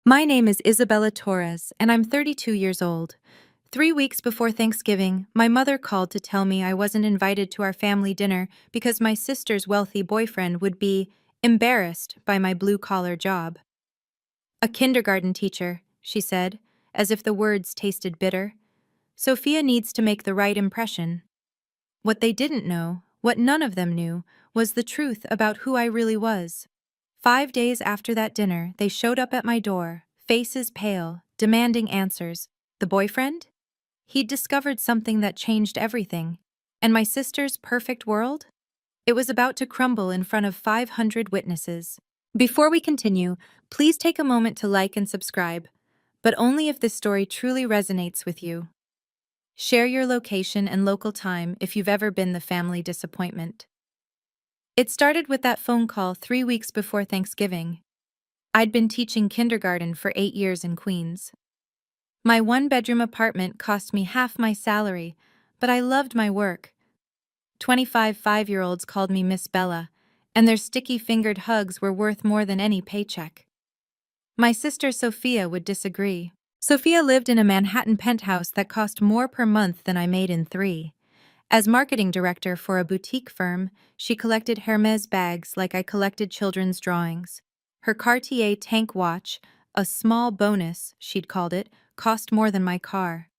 My name is Isabella Torres, and I'm 32 years old. 3 weeks before Thanksgiving, my mother called to tell me I wasn't invited to our family dinner because my sister's wealthy boyfriend would be embarrassed by my blue-collar job. A kindergarten teacher, she said, as if the words tasted bitter. Sophia needs to make the right impression. What they didn't know, what none of them knew, was the truth about who I really was. 5 days after that dinner, they showed up at my door, faces pale, demanding answers. The boyfriend? He'd discovered something that changed everything. And my sister's perfect world? It was about to crumble in front of 500 witnesses. Before we continue, please take a moment to like and subscribe, but only if this story truly resonates with you. Share your location and local time if you've ever been the family disappointment. It started with that phone call 3 weeks before Thanksgiving. I'd been teaching kindergarten for 8 years in Queens. My one-bedroom apartment cost me half my salary, but I loved my work. 25 5-year-olds called me Miss Bella, and their sticky-fingered hugs were worth more than any paycheck. My sister Sophia would disagree. Sophia lived in a Manhattan penthouse that cost more per month than I made in 3. As marketing director for a boutique firm, she collected Hermès bags like I collected children's drawings. Her Cartier tank watch, a small bonus, she'd called it, cost more than my car.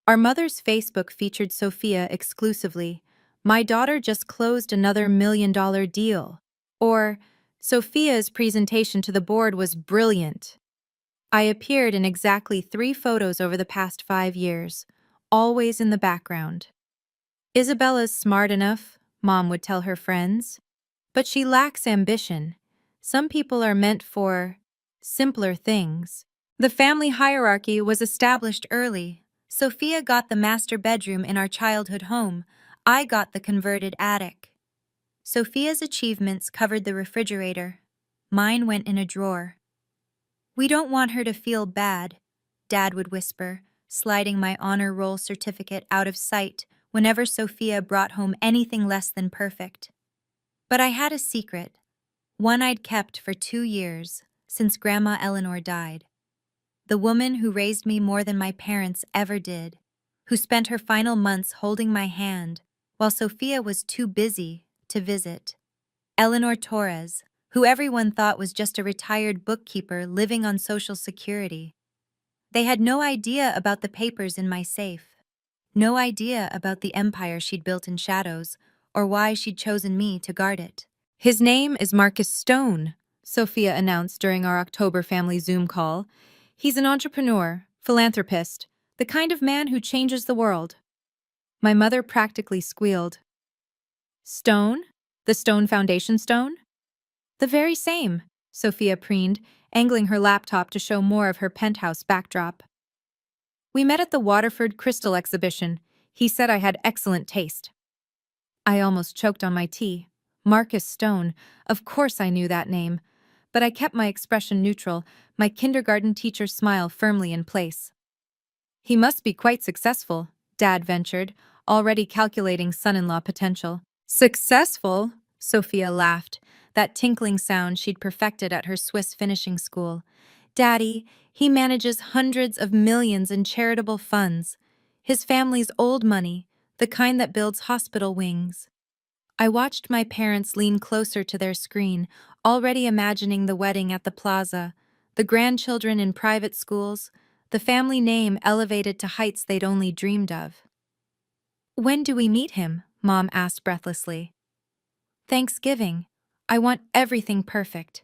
Our mother's Facebook featured Sophia exclusively. My daughter just closed another $1 million deal. Or, Sophia's presentation to the board was brilliant. I appeared in exactly 3 photos over the past 5 years, always in the background. Isabella's smart enough, Mom would tell her friends. But she lacks ambition. Some people are meant for simpler things. The family hierarchy was established early. Sophia got the master bedroom in our childhood home. I got the converted attic. Sophia's achievements covered the refrigerator. Mine went in a drawer. "We don't want her to feel bad," Dad would whisper, sliding my honor roll certificate out of sight whenever Sophia brought home anything less than perfect. But I had a secret, one I'd kept for 2 years, since Grandma Eleanor died. The woman who raised me more than my parents ever did, who spent her final months holding my hand while Sophia was too busy to visit. Eleanor Torres, who everyone thought was just a retired bookkeeper living on Social Security. They had no idea about the papers in my safe, no idea about the empire she'd built in shadows, or why she'd chosen me to guard it. "His name is Marcus Stone," Sophia announced during our October family Zoom call. "He's an entrepreneur, philanthropist, the kind of man who changes the world." My mother practically squealed. "Stone? The Stone Foundation stone?" "The very same," Sophia preened, angling her laptop to show more of her penthouse backdrop. "We met at the Waterford Crystal exhibition. He said I had excellent taste." I almost choked on my tea. Marcus Stone, of course I knew that name. But I kept my expression neutral, my kindergarten teacher's smile firmly in place. "He must be quite successful," Dad ventured, already calculating son-in-law potential. "Successful?" Sophia laughed, that tinkling sound she'd perfected at her Swiss finishing school. "Daddy, he manages hundreds of millions in charitable funds. His family's old money, the kind that builds hospital wings." I watched my parents lean closer to their screen, already imagining the wedding at the plaza, the grandchildren in private schools, the family name elevated to heights they'd only dreamed of. "When do we meet him?" Mom asked breathlessly. "Thanksgiving. I want everything perfect.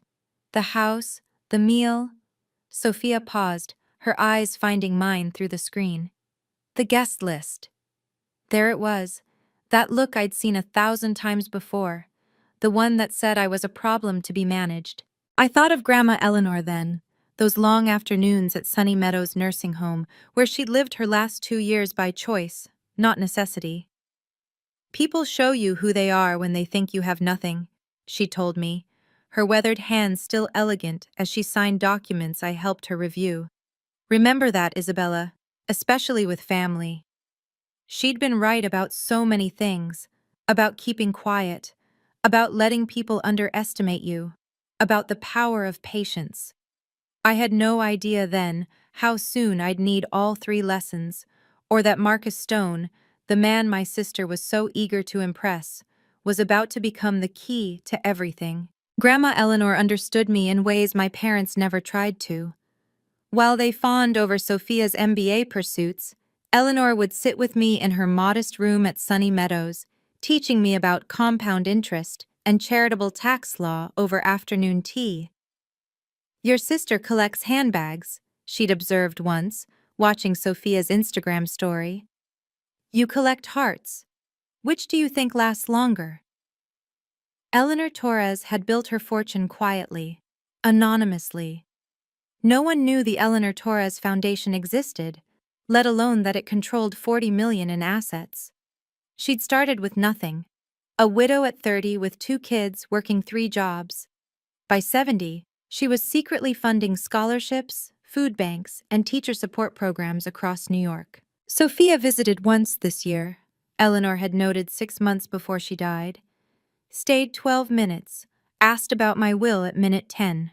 The house, the meal." Sophia paused, her eyes finding mine through the screen. "The guest list." There it was, that look I'd seen 1,000 times before, the one that said I was a problem to be managed. I thought of Grandma Eleanor then, those long afternoons at Sunny Meadows nursing home, where she'd lived her last 2 years by choice, not necessity. "People show you who they are when they think you have nothing," she told me, her weathered hands still elegant as she signed documents I helped her review. "Remember that, Isabella, especially with family." She'd been right about so many things, about keeping quiet, about letting people underestimate you, about the power of patience. I had no idea then how soon I'd need all 3 lessons, or that Marcus Stone, the man my sister was so eager to impress, was about to become the key to everything. Grandma Eleanor understood me in ways my parents never tried to. While they fawned over Sophia's MBA pursuits, Eleanor would sit with me in her modest room at Sunny Meadows, teaching me about compound interest and charitable tax law over afternoon tea. "Your sister collects handbags," she'd observed once, watching Sophia's Instagram story. "You collect hearts. Which do you think lasts longer?" Eleanor Torres had built her fortune quietly, anonymously. No one knew the Eleanor Torres Foundation existed, let alone that it controlled 40 million in assets. She'd started with nothing, a widow at 30 with 2 kids working 3 jobs. By 70, she was secretly funding scholarships, food banks, and teacher support programs across New York. Sophia visited once this year, Eleanor had noted 6 months before she died. Stayed 12 minutes, asked about my will at minute 10.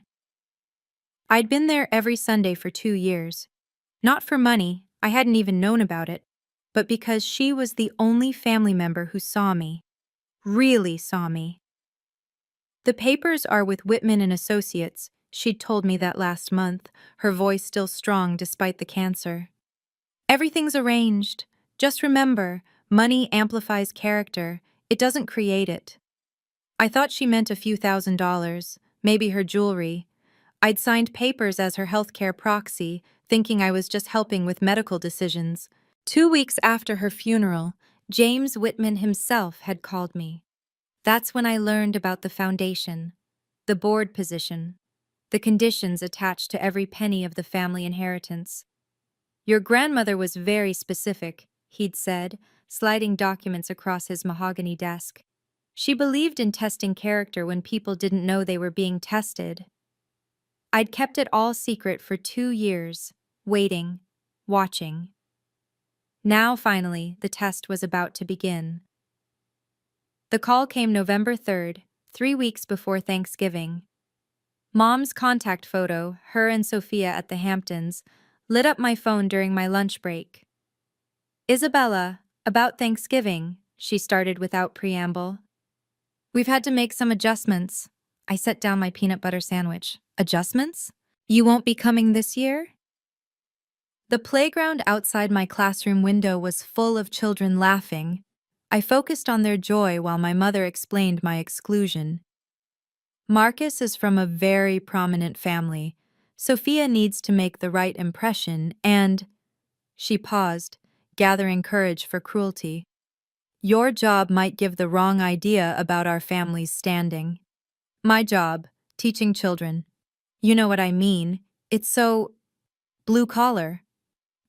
I'd been there every Sunday for 2 years. Not for money, I hadn't even known about it, but because she was the only family member who saw me. Really saw me. "The papers are with Whitman and Associates," she'd told me that last month, her voice still strong despite the cancer. "Everything's arranged. Just remember, money amplifies character. It doesn't create it." I thought she meant a few $1,000s, maybe her jewelry. I'd signed papers as her healthcare proxy, thinking I was just helping with medical decisions. 2 weeks after her funeral, James Whitman himself had called me. That's when I learned about the foundation, the board position, the conditions attached to every penny of the family inheritance. "Your grandmother was very specific," he'd said, sliding documents across his mahogany desk. "She believed in testing character when people didn't know they were being tested." I'd kept it all secret for 2 years, waiting, watching. Now, finally, the test was about to begin. The call came November 3rd, 3 weeks before Thanksgiving. Mom's contact photo, her and Sophia at the Hamptons, lit up my phone during my lunch break. "Isabella, about Thanksgiving," she started without preamble. "We've had to make some adjustments." I set down my peanut butter sandwich. "Adjustments? You won't be coming this year?" The playground outside my classroom window was full of children laughing. I focused on their joy while my mother explained my exclusion. "Marcus is from a very prominent family. Sophia needs to make the right impression and—" She paused, gathering courage for cruelty. "Your job might give the wrong idea about our family's standing." "My job, teaching children. You know what I mean. It's so blue collar.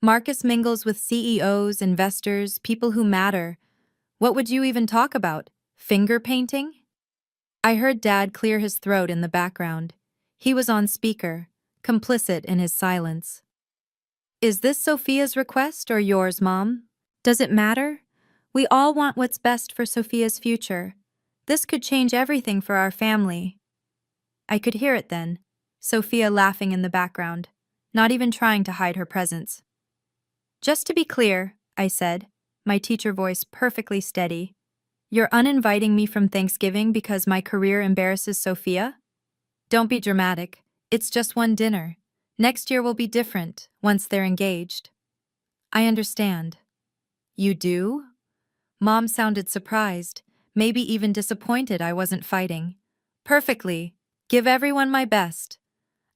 Marcus mingles with CEOs, investors, people who matter. What would you even talk about? Finger painting?" I heard Dad clear his throat in the background. He was on speaker, complicit in his silence. "Is this Sophia's request or yours, Mom? Does it matter? We all want what's best for Sophia's future. This could change everything for our family." I could hear it then, Sophia laughing in the background, not even trying to hide her presence. "Just to be clear," I said, my teacher voice perfectly steady, "you're uninviting me from Thanksgiving because my career embarrasses Sophia? Don't be dramatic. It's just one dinner. Next year will be different, once they're engaged." "I understand." "You do?" Mom sounded surprised, maybe even disappointed I wasn't fighting. "Perfectly. Give everyone my best."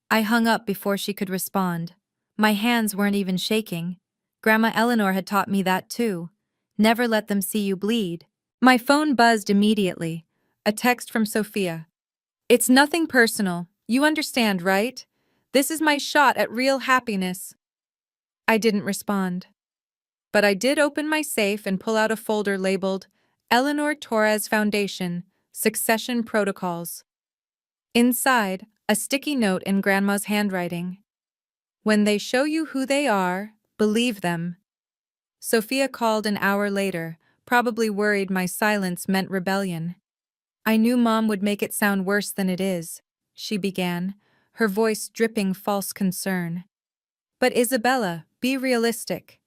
I hung up before she could respond. My hands weren't even shaking. Grandma Eleanor had taught me that too. Never let them see you bleed. My phone buzzed immediately. A text from Sophia. "It's nothing personal. You understand, right? This is my shot at real happiness." I didn't respond. But I did open my safe and pull out a folder labeled Eleanor Torres Foundation, Succession Protocols. Inside, a sticky note in Grandma's handwriting. "When they show you who they are, believe them." Sophia called an hour later, probably worried my silence meant rebellion. "I knew Mom would make it sound worse than it is," she began, her voice dripping false concern. But Isabella, be realistic.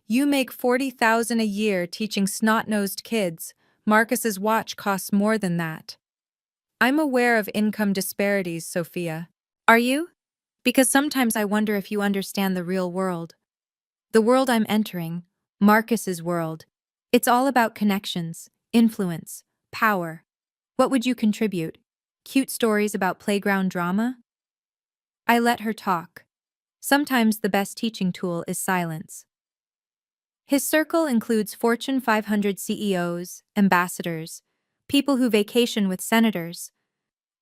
You make 40,000 a year teaching snot-nosed kids. Marcus's watch costs more than that. I'm aware of income disparities, Sophia. Are you? Because sometimes I wonder if you understand the real world. The world I'm entering, Marcus's world. It's all about connections, influence, power. What would you contribute? Cute stories about playground drama? I let her talk. Sometimes the best teaching tool is silence. His circle includes Fortune 500 CEOs, ambassadors, people who vacation with senators.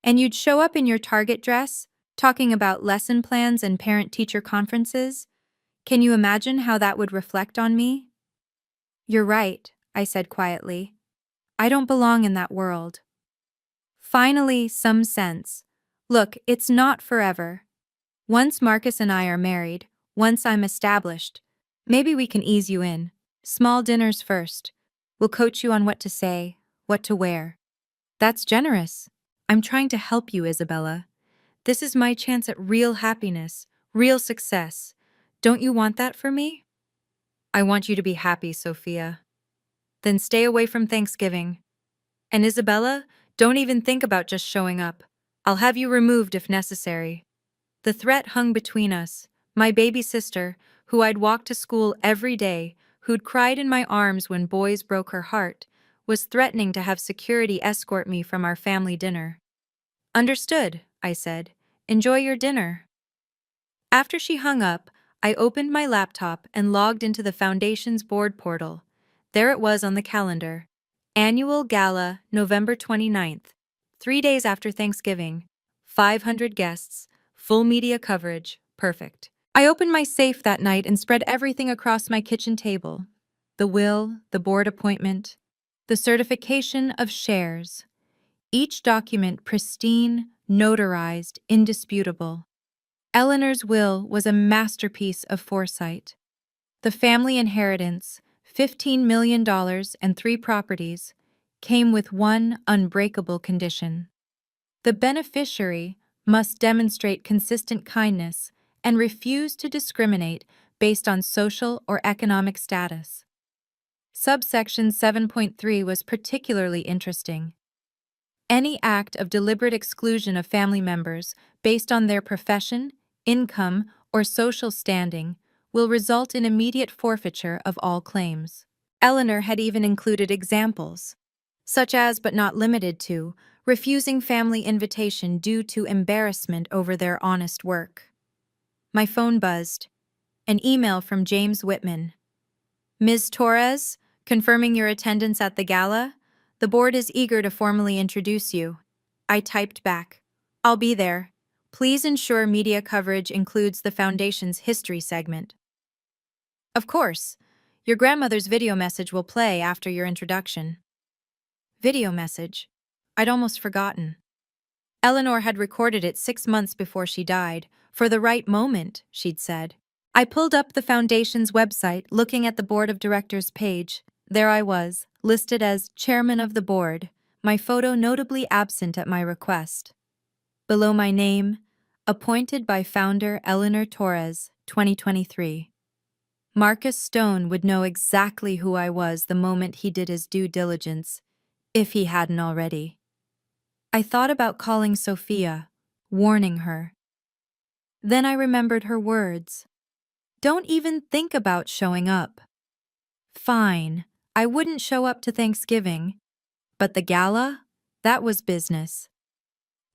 And you'd show up in your Target dress, talking about lesson plans and parent-teacher conferences? Can you imagine how that would reflect on me? You're right, I said quietly. I don't belong in that world. Finally, some sense. Look, it's not forever. Once Marcus and I are married, once I'm established, maybe we can ease you in. Small dinners first. We'll coach you on what to say, what to wear. That's generous. I'm trying to help you, Isabella. This is my chance at real happiness, real success. Don't you want that for me? I want you to be happy, Sophia. Then stay away from Thanksgiving. And Isabella, don't even think about just showing up. I'll have you removed if necessary. The threat hung between us. My baby sister, who I'd walk to school every day, who'd cried in my arms when boys broke her heart, was threatening to have security escort me from our family dinner. Understood, I said. Enjoy your dinner. After she hung up, I opened my laptop and logged into the Foundation's board portal. There it was on the calendar. Annual Gala, November 29th. 3 days after Thanksgiving. 500 guests. Full media coverage. Perfect. I opened my safe that night and spread everything across my kitchen table. The will, the board appointment, the certification of shares. Each document pristine, notarized, indisputable. Eleanor's will was a masterpiece of foresight. The family inheritance, $15 million and 3 properties, came with one unbreakable condition. The beneficiary must demonstrate consistent kindness and refuse to discriminate based on social or economic status. Subsection 7.3 was particularly interesting. Any act of deliberate exclusion of family members based on their profession, income, or social standing will result in immediate forfeiture of all claims. Eleanor had even included examples, such as but not limited to, refusing family invitation due to embarrassment over their honest work. My phone buzzed. An email from James Whitman. Ms. Torres, confirming your attendance at the gala? The board is eager to formally introduce you. I typed back. I'll be there. Please ensure media coverage includes the Foundation's history segment. Of course. Your grandmother's video message will play after your introduction. Video message? I'd almost forgotten. Eleanor had recorded it 6 months before she died, for the right moment, she'd said. I pulled up the Foundation's website, looking at the Board of Directors page. There I was, listed as Chairman of the Board, my photo notably absent at my request. Below my name, appointed by founder Eleanor Torres, 2023. Marcus Stone would know exactly who I was the moment he did his due diligence, if he hadn't already. I thought about calling Sophia, warning her. Then I remembered her words. Don't even think about showing up. Fine, I wouldn't show up to Thanksgiving. But the gala? That was business.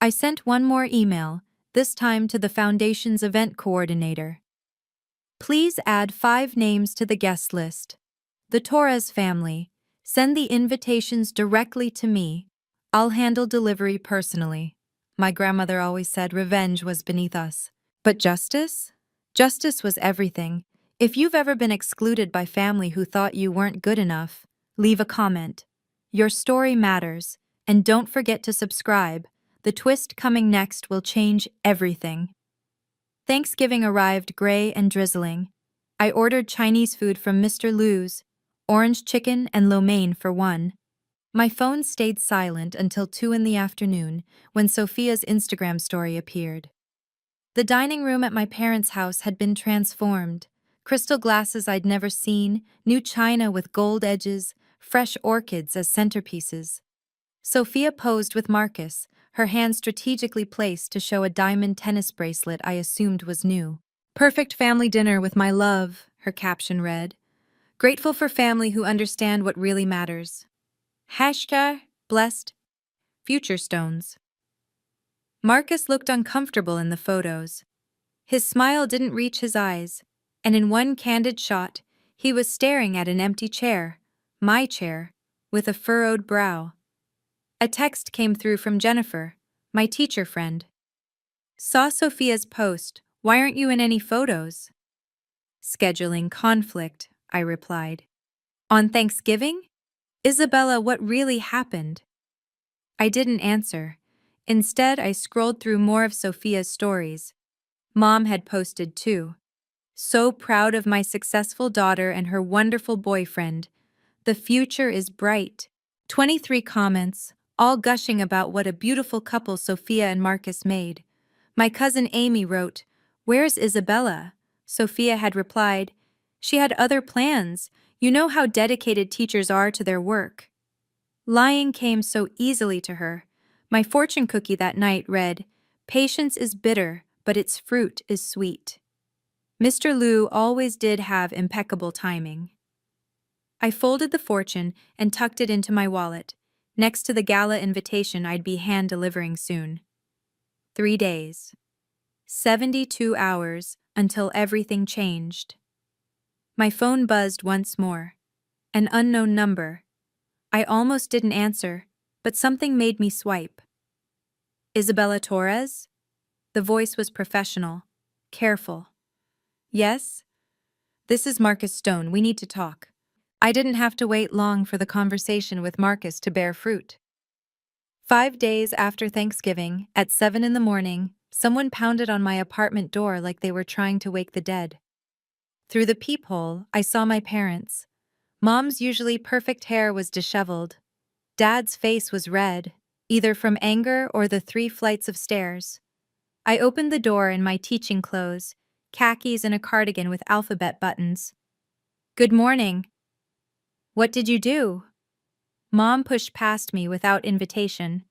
I sent one more email, this time to the Foundation's event coordinator. Please add 5 names to the guest list. The Torres family. Send the invitations directly to me. I'll handle delivery personally. My grandmother always said revenge was beneath us. But justice? Justice was everything. If you've ever been excluded by family who thought you weren't good enough, leave a comment. Your story matters, and don't forget to subscribe. The twist coming next will change everything. Thanksgiving arrived gray and drizzling. I ordered Chinese food from Mr. Liu's, orange chicken and lo mein for one. My phone stayed silent until 2 in the afternoon when Sophia's Instagram story appeared. The dining room at my parents' house had been transformed. Crystal glasses I'd never seen, new china with gold edges, fresh orchids as centerpieces. Sophia posed with Marcus, her hand strategically placed to show a diamond tennis bracelet I assumed was new. "Perfect family dinner with my love," her caption read. "Grateful for family who understand what really matters. Hashtag blessed future stones." Marcus looked uncomfortable in the photos. His smile didn't reach his eyes, and in one candid shot, he was staring at an empty chair, my chair, with a furrowed brow. A text came through from Jennifer, my teacher friend. "Saw Sophia's post. Why aren't you in any photos?" "Scheduling conflict," I replied. "On Thanksgiving? Isabella, what really happened?" I didn't answer. Instead, I scrolled through more of Sophia's stories. Mom had posted too. "So proud of my successful daughter and her wonderful boyfriend. The future is bright." 23 comments, all gushing about what a beautiful couple Sophia and Marcus made. My cousin Amy wrote, "Where's Isabella?" Sophia had replied, "She had other plans. You know how dedicated teachers are to their work." Lying came so easily to her. My fortune cookie that night read, "Patience is bitter, but its fruit is sweet." Mr. Liu always did have impeccable timing. I folded the fortune and tucked it into my wallet, next to the gala invitation I'd be hand-delivering soon. 3 days. 72 hours until everything changed. My phone buzzed once more. An unknown number. I almost didn't answer, but something made me swipe. "Isabella Torres?" The voice was professional, careful. "Yes? This is Marcus Stone. We need to talk." I didn't have to wait long for the conversation with Marcus to bear fruit. 5 days after Thanksgiving, at 7 in the morning, someone pounded on my apartment door like they were trying to wake the dead. Through the peephole, I saw my parents. Mom's usually perfect hair was disheveled. Dad's face was red, either from anger or the 3 flights of stairs. I opened the door in my teaching clothes, khakis and a cardigan with alphabet buttons. "Good morning." "What did you do?" Mom pushed past me without invitation.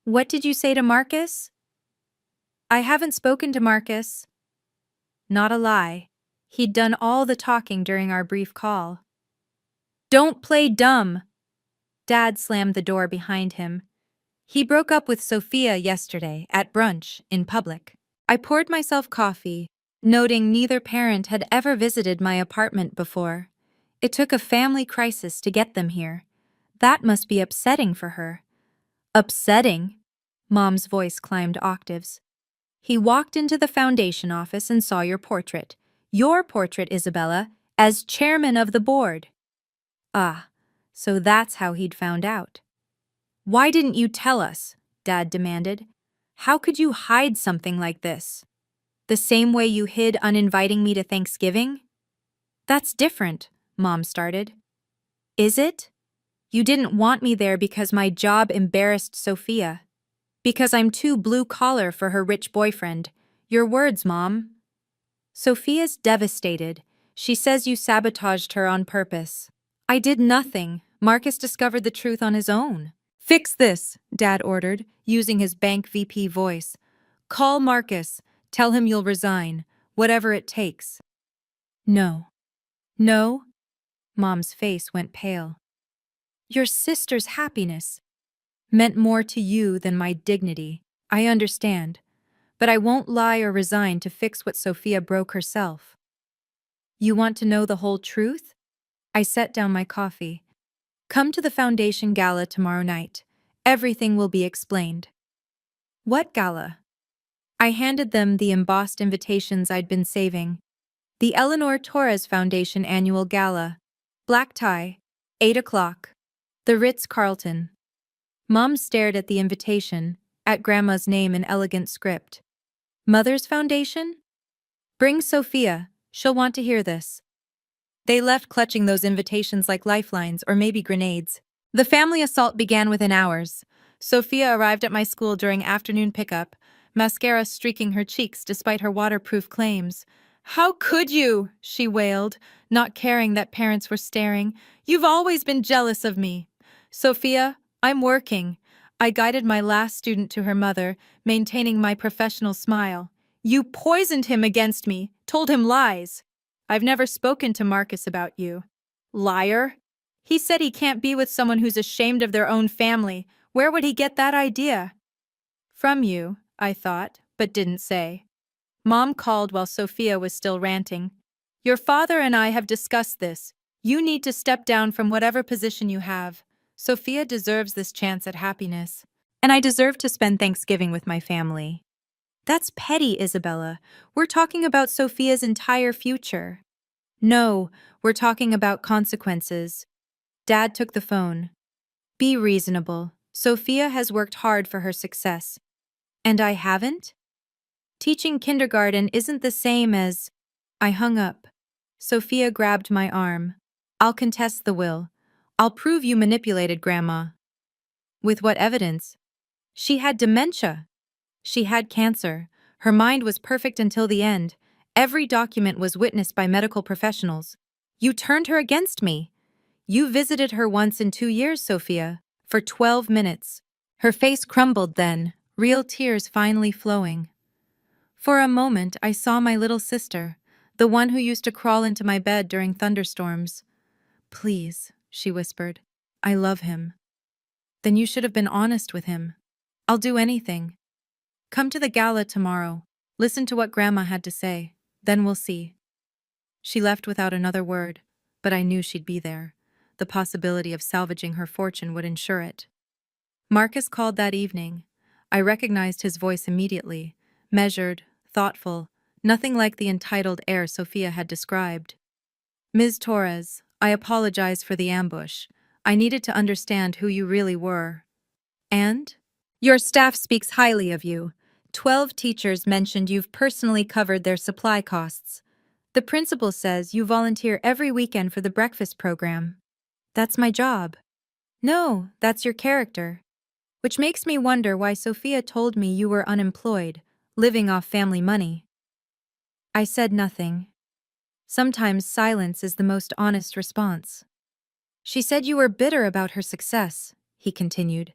"What did you say to Marcus?" "I haven't spoken to Marcus." Not a lie. He'd done all the talking during our brief call. "Don't play dumb." Dad slammed the door behind him. "He broke up with Sophia yesterday at brunch in public." I poured myself coffee, noting neither parent had ever visited my apartment before. It took a family crisis to get them here. That must be upsetting for her. "Upsetting?" Mom's voice climbed octaves. "He walked into the foundation office and saw your portrait. Your portrait, Isabella, as chairman of the board." Ah, so that's how he'd found out. "Why didn't you tell us?" Dad demanded. "How could you hide something like this? The same way you hid uninviting me to Thanksgiving?" "That's different," Mom started. "Is it? You didn't want me there because my job embarrassed Sophia. Because I'm too blue-collar for her rich boyfriend. Your words, Mom." "Sophia's devastated. She says you sabotaged her on purpose." "I did nothing. Marcus discovered the truth on his own." "Fix this," Dad ordered, using his bank VP voice. "Call Marcus. Tell him you'll resign, whatever it takes." "No." "No?" Mom's face went pale. "Your sister's happiness meant more to you than my dignity. I understand, but I won't lie or resign to fix what Sophia broke herself." "You want to know the whole truth?" I set down my coffee. "Come to the foundation gala tomorrow night. Everything will be explained." "What gala?" I handed them the embossed invitations I'd been saving. "The Eleanor Torres Foundation Annual Gala. Black tie, 8 o'clock. The Ritz-Carlton." Mom stared at the invitation, at Grandma's name in elegant script. "Mother's Foundation? Bring Sophia, she'll want to hear this." They left clutching those invitations like lifelines or maybe grenades. The family assault began within hours. Sophia arrived at my school during afternoon pickup, mascara streaking her cheeks despite her waterproof claims. "How could you?" she wailed, not caring that parents were staring. "You've always been jealous of me." "Sophia, I'm working." I guided my last student to her mother, maintaining my professional smile. "You poisoned him against me, told him lies." "I've never spoken to Marcus about you." "Liar." "He said he can't be with someone who's ashamed of their own family. Where would he get that idea?" "From you," I thought, but didn't say. Mom called while Sophia was still ranting. "Your father and I have discussed this. You need to step down from whatever position you have. Sophia deserves this chance at happiness. And I deserve to spend Thanksgiving with my family." "That's petty, Isabella. We're talking about Sophia's entire future." "No, we're talking about consequences." Dad took the phone. "Be reasonable. Sophia has worked hard for her success. And I haven't? Teaching kindergarten isn't the same as—" I hung up. Sophia grabbed my arm. "I'll contest the will. I'll prove you manipulated Grandma." "With what evidence?" "She had dementia. She had cancer. Her mind was perfect until the end. Every document was witnessed by medical professionals. You turned her against me. You visited her once in 2 years, Sophia, for 12 minutes. Her face crumbled then, real tears finally flowing. For a moment, I saw my little sister, the one who used to crawl into my bed during thunderstorms. "Please," she whispered. "I love him." "Then you should have been honest with him." "I'll do anything. Come to the gala tomorrow. Listen to what Grandma had to say. Then we'll see." She left without another word, but I knew she'd be there. The possibility of salvaging her fortune would ensure it. Marcus called that evening. I recognized his voice immediately, measured, thoughtful, nothing like the entitled air Sophia had described. "Ms. Torres, I apologize for the ambush. I needed to understand who you really were." "And?" "Your staff speaks highly of you. 12 teachers mentioned you've personally covered their supply costs. The principal says you volunteer every weekend for the breakfast program." "That's my job." "No, that's your character. Which makes me wonder why Sophia told me you were unemployed, living off family money." I said nothing. Sometimes silence is the most honest response. "She said you were bitter about her success," he continued,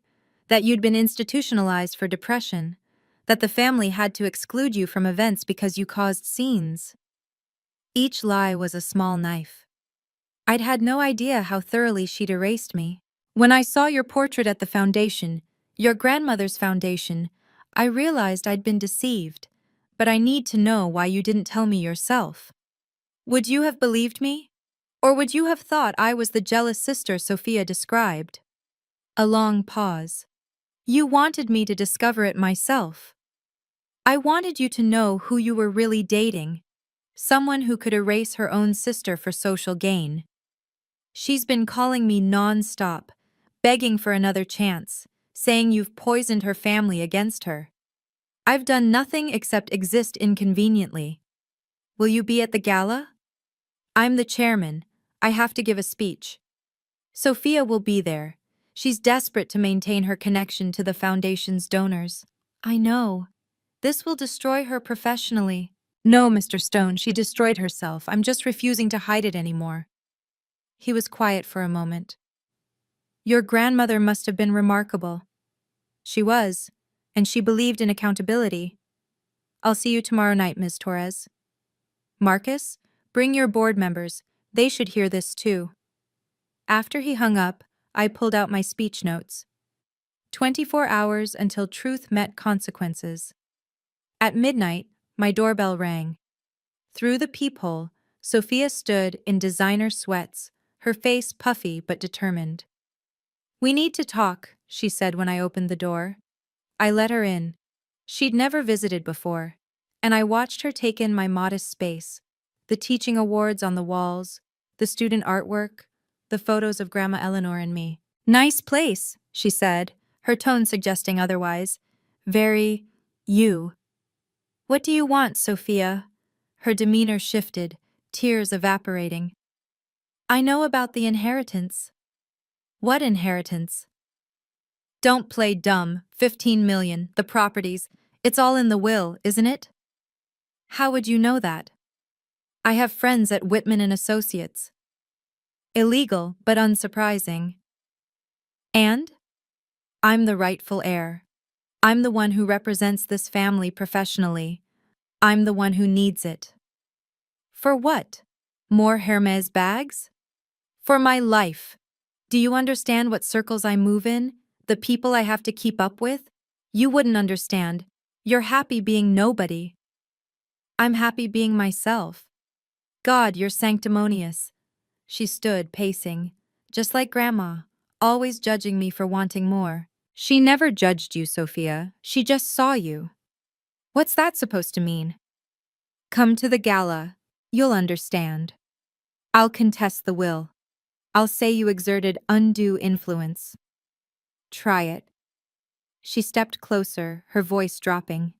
"that you'd been institutionalized for depression, that the family had to exclude you from events because you caused scenes." Each lie was a small knife. I'd had no idea how thoroughly she'd erased me. "When I saw your portrait at the foundation, your grandmother's foundation, I realized I'd been deceived, but I need to know why you didn't tell me yourself." "Would you have believed me? Or would you have thought I was the jealous sister Sophia described?" A long pause. "You wanted me to discover it myself. I wanted you to know who you were really dating, someone who could erase her own sister for social gain. She's been calling me non-stop, begging for another chance, saying you've poisoned her family against her. I've done nothing except exist inconveniently. Will you be at the gala?" "I'm the chairman. I have to give a speech." "Sophia will be there. She's desperate to maintain her connection to the foundation's donors." "I know. This will destroy her professionally." "No, Mr. Stone, she destroyed herself. I'm just refusing to hide it anymore." He was quiet for a moment. "Your grandmother must have been remarkable." "She was, and she believed in accountability." "I'll see you tomorrow night, Ms. Torres." "Marcus, bring your board members. They should hear this too." After he hung up, I pulled out my speech notes. 24 hours until truth met consequences. At midnight, my doorbell rang. Through the peephole, Sophia stood in designer sweats, her face puffy but determined. "We need to talk," she said when I opened the door. I let her in. She'd never visited before, and I watched her take in my modest space, the teaching awards on the walls, the student artwork, the photos of Grandma Eleanor and me. "Nice place," she said, her tone suggesting otherwise. "Very you." "What do you want, Sophia?" Her demeanor shifted, tears evaporating. "I know about the inheritance." "What inheritance?" "Don't play dumb. 15 million, the properties. It's all in the will, isn't it? How would you know that? I have friends at Whitman and Associates. Illegal, but unsurprising. And? I'm the rightful heir. I'm the one who represents this family professionally. I'm the one who needs it. For what? More Hermes bags? For my life. Do you understand what circles I move in? The people I have to keep up with? You wouldn't understand. You're happy being nobody. I'm happy being myself. God, you're sanctimonious. She stood, pacing, just like Grandma, always judging me for wanting more. She never judged you, Sophia. She just saw you. What's that supposed to mean? Come to the gala. You'll understand. I'll contest the will. I'll say you exerted undue influence. Try it. She stepped closer, her voice dropping.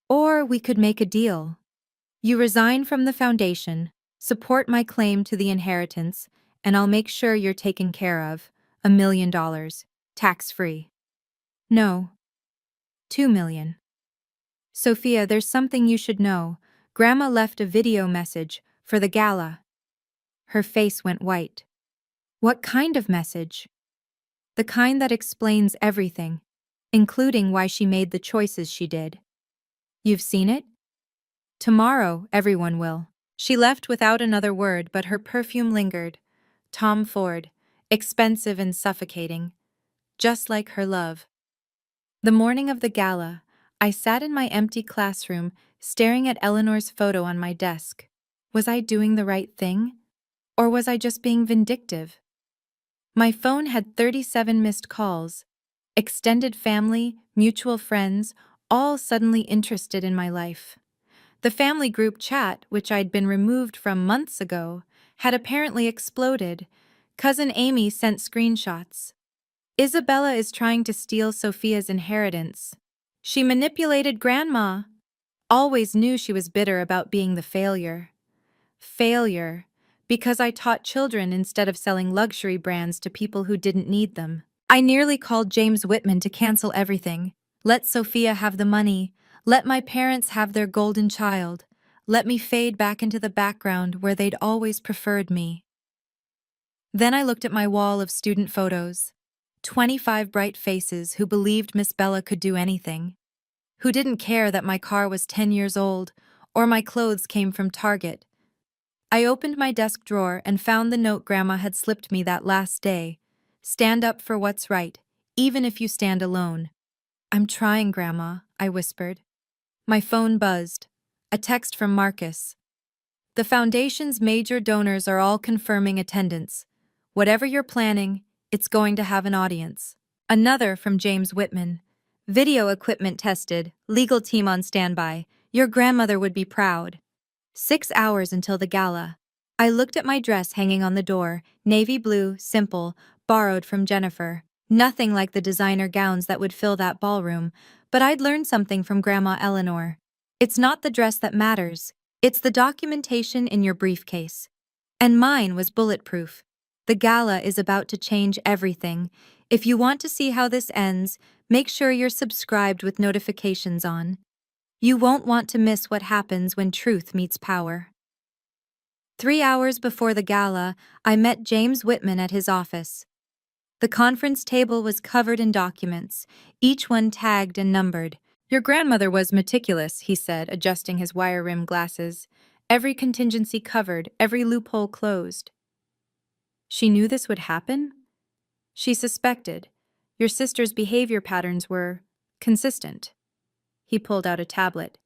Or we could make a deal. You resign from the foundation, support my claim to the inheritance, and I'll make sure you're taken care of. $1 million. Tax-free. No. 2 million. Sophia, there's something you should know. Grandma left a video message for the gala. Her face went white. What kind of message? The kind that explains everything, including why she made the choices she did. You've seen it? Tomorrow, everyone will. She left without another word, but her perfume lingered. Tom Ford, expensive and suffocating, just like her love. The morning of the gala, I sat in my empty classroom, staring at Eleanor's photo on my desk. Was I doing the right thing? Or was I just being vindictive? My phone had 37 missed calls. Extended family, mutual friends, all suddenly interested in my life. The family group chat, which I'd been removed from months ago, had apparently exploded. Cousin Amy sent screenshots. Isabella is trying to steal Sophia's inheritance. She manipulated Grandma. Always knew she was bitter about being the failure. Failure, because I taught children instead of selling luxury brands to people who didn't need them. I nearly called James Whitman to cancel everything. Let Sophia have the money. Let my parents have their golden child. Let me fade back into the background where they'd always preferred me. Then I looked at my wall of student photos. 25 bright faces who believed Miss Bella could do anything. Who didn't care that my car was 10 years old or my clothes came from Target. I opened my desk drawer and found the note Grandma had slipped me that last day. Stand up for what's right, even if you stand alone. I'm trying, Grandma, I whispered. My phone buzzed. A text from Marcus. The foundation's major donors are all confirming attendance. Whatever you're planning, it's going to have an audience. Another from James Whitman. Video equipment tested, legal team on standby. Your grandmother would be proud. 6 hours until the gala. I looked at my dress hanging on the door, navy blue, simple, borrowed from Jennifer. Nothing like the designer gowns that would fill that ballroom, but I'd learned something from Grandma Eleanor. It's not the dress that matters. It's the documentation in your briefcase. And mine was bulletproof. The gala is about to change everything. If you want to see how this ends, make sure you're subscribed with notifications on. You won't want to miss what happens when truth meets power. 3 hours before the gala, I met James Whitman at his office. The conference table was covered in documents, each one tagged and numbered. Your grandmother was meticulous, he said, adjusting his wire-rimmed glasses. Every contingency covered, every loophole closed. She knew this would happen? She suspected. Your sister's behavior patterns were consistent. He pulled out a tablet.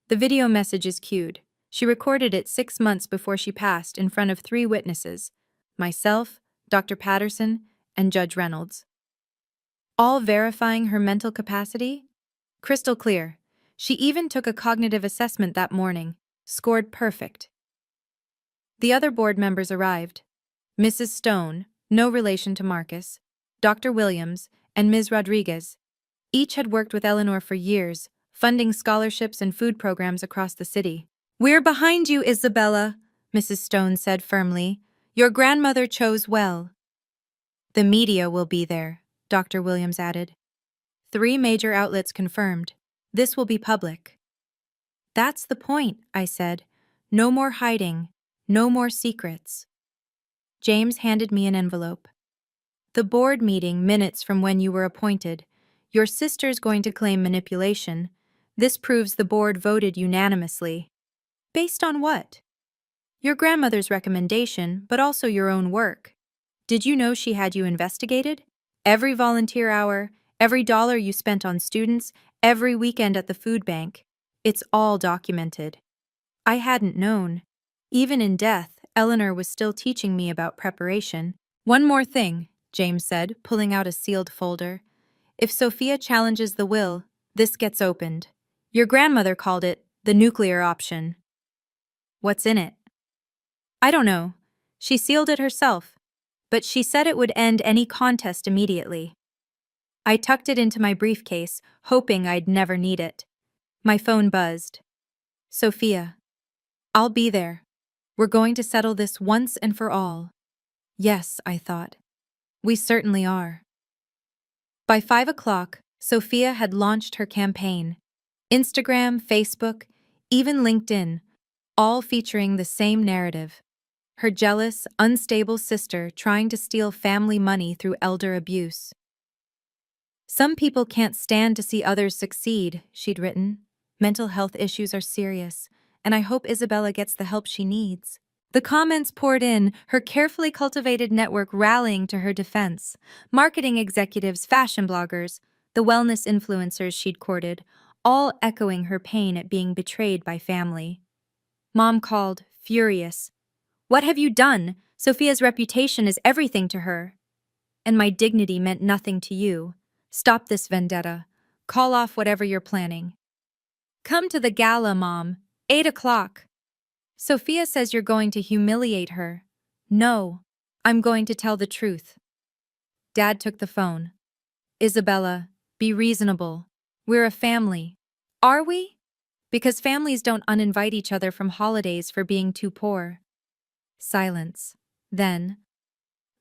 The video message is cued. She recorded it 6 months before she passed in front of 3 witnesses, myself, Dr. Patterson, and Judge Reynolds. All verifying her mental capacity? Crystal clear. She even took a cognitive assessment that morning, scored perfect. The other board members arrived. Mrs. Stone, no relation to Marcus, Dr. Williams, and Ms. Rodriguez. Each had worked with Eleanor for years, funding scholarships and food programs across the city. We're behind you, Isabella, Mrs. Stone said firmly. Your grandmother chose well. The media will be there, Dr. Williams added. 3 major outlets confirmed. This will be public. That's the point, I said. No more hiding. No more secrets. James handed me an envelope. The board meeting minutes from when you were appointed. Your sister's going to claim manipulation. This proves the board voted unanimously. Based on what? Your grandmother's recommendation, but also your own work. Did you know she had you investigated? Every volunteer hour, every dollar you spent on students, every weekend at the food bank. It's all documented. I hadn't known. Even in death, Eleanor was still teaching me about preparation. One more thing, James said, pulling out a sealed folder. If Sophia challenges the will, this gets opened. Your grandmother called it the nuclear option. What's in it? I don't know. She sealed it herself, but she said it would end any contest immediately. I tucked it into my briefcase, hoping I'd never need it. My phone buzzed. Sophia. I'll be there. We're going to settle this once and for all. Yes, I thought. We certainly are. By 5 o'clock, Sophia had launched her campaign. Instagram, Facebook, even LinkedIn, all featuring the same narrative. Her jealous, unstable sister trying to steal family money through elder abuse. Some people can't stand to see others succeed, she'd written. Mental health issues are serious, and I hope Isabella gets the help she needs. The comments poured in, her carefully cultivated network rallying to her defense. Marketing executives, fashion bloggers, the wellness influencers she'd courted, all echoing her pain at being betrayed by family. Mom called, furious. What have you done? Sophia's reputation is everything to her. And my dignity meant nothing to you. Stop this vendetta. Call off whatever you're planning. Come to the gala, Mom. 8 o'clock. Sophia says you're going to humiliate her. No, I'm going to tell the truth. Dad took the phone. Isabella, be reasonable. We're a family. Are we? Because families don't uninvite each other from holidays for being too poor. Silence. Then,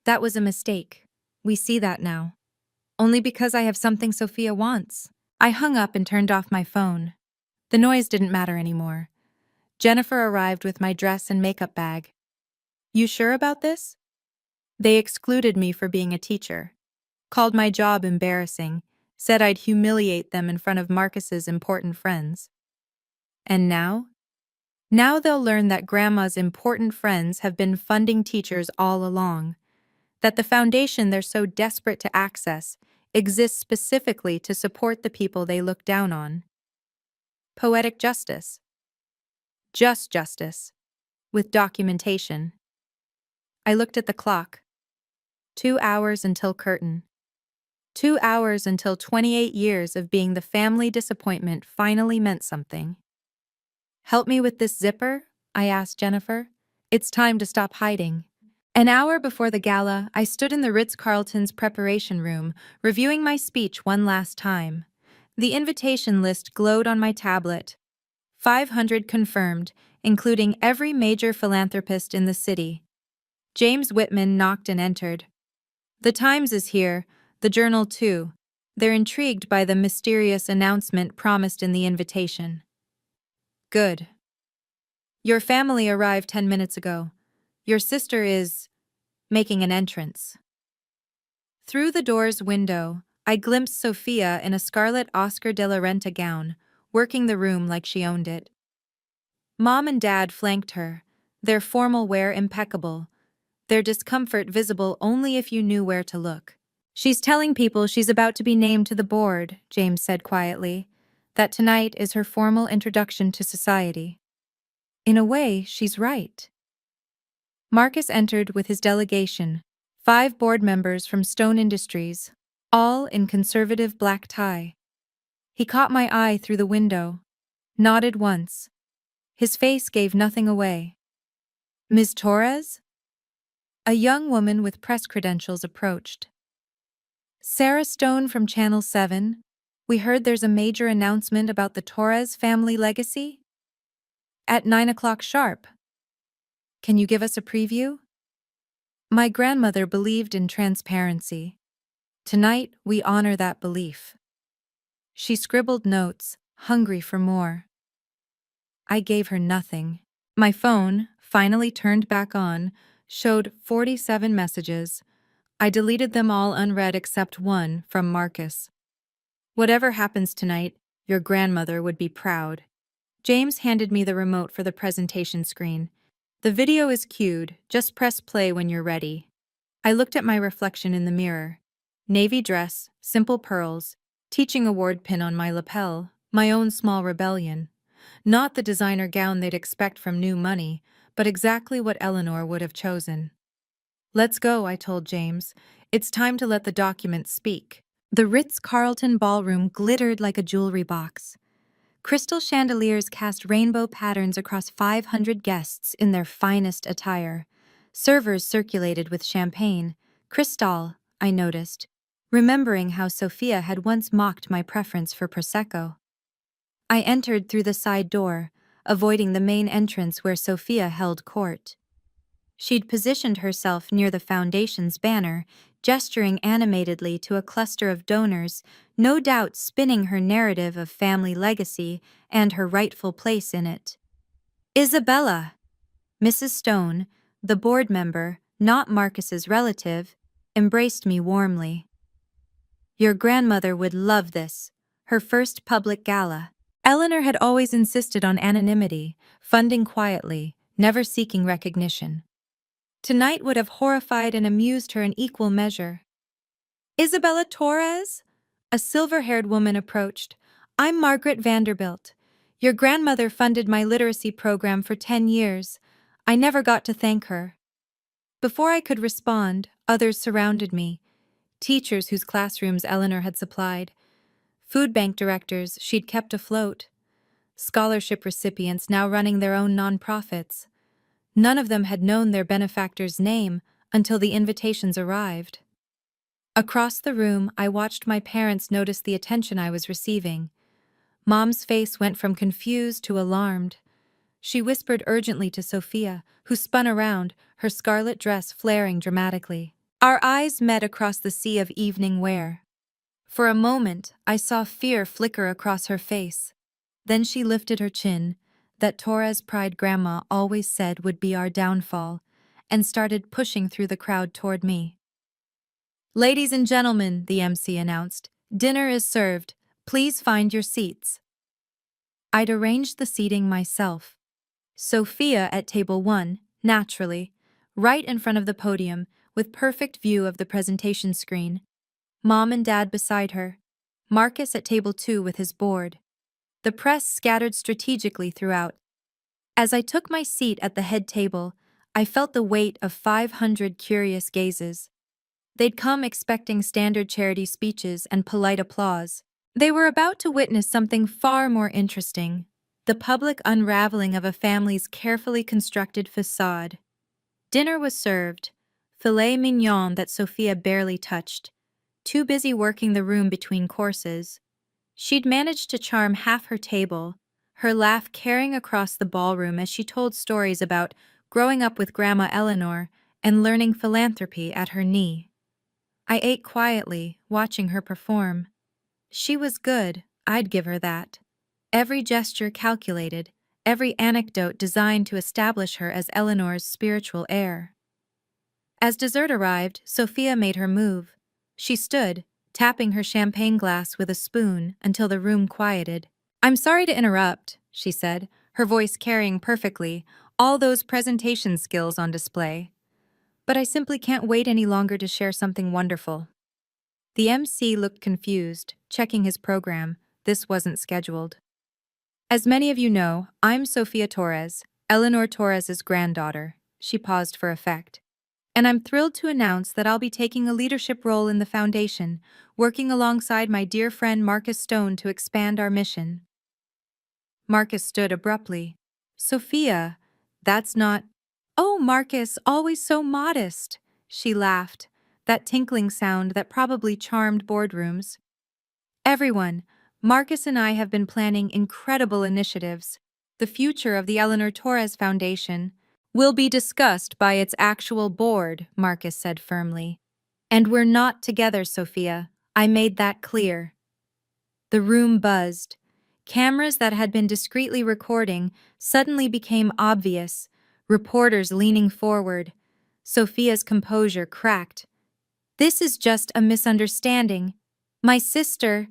that was a mistake. We see that now. Only because I have something Sophia wants. I hung up and turned off my phone. The noise didn't matter anymore. Jennifer arrived with my dress and makeup bag. You sure about this? They excluded me for being a teacher. Called my job embarrassing. Said I'd humiliate them in front of Marcus's important friends. And now? Now they'll learn that Grandma's important friends have been funding teachers all along. That the foundation they're so desperate to access exists specifically to support the people they look down on. Poetic justice. Just justice. With documentation. I looked at the clock. 2 hours until curtain. 2 hours until 28 years of being the family disappointment finally meant something. Help me with this zipper? I asked Jennifer. It's time to stop hiding. An hour before the gala, I stood in the Ritz-Carlton's preparation room, reviewing my speech one last time. The invitation list glowed on my tablet. 500 confirmed, including every major philanthropist in the city. James Whitman knocked and entered. The Times is here, the Journal too. They're intrigued by the mysterious announcement promised in the invitation. Good. Your family arrived 10 minutes ago. Your sister is making an entrance. Through the door's window, I glimpsed Sophia in a scarlet Oscar de la Renta gown, working the room like she owned it. Mom and Dad flanked her, their formal wear impeccable, their discomfort visible only if you knew where to look. She's telling people she's about to be named to the board, James said quietly, that tonight is her formal introduction to society. In a way, she's right. Marcus entered with his delegation, 5 board members from Stone Industries, all in conservative black tie. He caught my eye through the window, nodded once. His face gave nothing away. Ms. Torres? A young woman with press credentials approached. Sarah Stone from Channel 7. We heard there's a major announcement about the Torres family legacy? At 9 o'clock sharp. Can you give us a preview? My grandmother believed in transparency. Tonight, we honor that belief. She scribbled notes, hungry for more. I gave her nothing. My phone, finally turned back on, showed 47 messages. I deleted them all unread except one from Marcus. Whatever happens tonight, your grandmother would be proud. James handed me the remote for the presentation screen. The video is cued, just press play when you're ready. I looked at my reflection in the mirror. Navy dress, simple pearls, teaching award pin on my lapel, my own small rebellion. Not the designer gown they'd expect from new money, but exactly what Eleanor would have chosen. Let's go, I told James. It's time to let the documents speak. The Ritz-Carlton ballroom glittered like a jewelry box. Crystal chandeliers cast rainbow patterns across 500 guests in their finest attire. Servers circulated with champagne. Cristal, I noticed, remembering how Sophia had once mocked my preference for Prosecco. I entered through the side door, avoiding the main entrance where Sophia held court. She'd positioned herself near the foundation's banner, gesturing animatedly to a cluster of donors, no doubt spinning her narrative of family legacy and her rightful place in it. Isabella! Mrs. Stone, the board member, not Marcus's relative, embraced me warmly. Your grandmother would love this, her first public gala. Eleanor had always insisted on anonymity, funding quietly, never seeking recognition. Tonight would have horrified and amused her in equal measure. Isabella Torres? A silver-haired woman approached. I'm Margaret Vanderbilt. Your grandmother funded my literacy program for 10 years. I never got to thank her. Before I could respond, others surrounded me. Teachers whose classrooms Eleanor had supplied. Food bank directors she'd kept afloat. Scholarship recipients now running their own nonprofits. None of them had known their benefactor's name until the invitations arrived. Across the room, I watched my parents notice the attention I was receiving. Mom's face went from confused to alarmed. She whispered urgently to Sophia, who spun around, her scarlet dress flaring dramatically. Our eyes met across the sea of evening wear. For a moment, I saw fear flicker across her face. Then she lifted her chin, that Torres pride Grandma always said would be our downfall, and started pushing through the crowd toward me. Ladies and gentlemen, the MC announced, dinner is served. Please find your seats. I'd arranged the seating myself. Sophia at table 1, naturally, right in front of the podium, with perfect view of the presentation screen. Mom and Dad beside her. Marcus at table 2 with his board. The press scattered strategically throughout. As I took my seat at the head table, I felt the weight of 500 curious gazes. They'd come expecting standard charity speeches and polite applause. They were about to witness something far more interesting, the public unraveling of a family's carefully constructed facade. Dinner was served, filet mignon that Sophia barely touched, too busy working the room between courses. She'd managed to charm half her table, her laugh carrying across the ballroom as she told stories about growing up with Grandma Eleanor and learning philanthropy at her knee. I ate quietly, watching her perform. She was good, I'd give her that. Every gesture calculated, every anecdote designed to establish her as Eleanor's spiritual heir. As dessert arrived, Sophia made her move. She stood, tapping her champagne glass with a spoon until the room quieted. I'm sorry to interrupt, she said, her voice carrying perfectly, all those presentation skills on display. But I simply can't wait any longer to share something wonderful. The MC looked confused, checking his program. This wasn't scheduled. As many of you know, I'm Sophia Torres, Eleanor Torres's granddaughter. She paused for effect. And I'm thrilled to announce that I'll be taking a leadership role in the foundation, working alongside my dear friend Marcus Stone to expand our mission. Marcus stood abruptly. Sophia, that's not... Oh, Marcus, always so modest, she laughed, that tinkling sound that probably charmed boardrooms. Everyone, Marcus and I have been planning incredible initiatives. The future of the Eleanor Torres Foundation will be discussed by its actual board, Marcus said firmly. And we're not together, Sophia. I made that clear. The room buzzed. Cameras that had been discreetly recording suddenly became obvious, reporters leaning forward. Sophia's composure cracked. "This is just a misunderstanding. My sister—"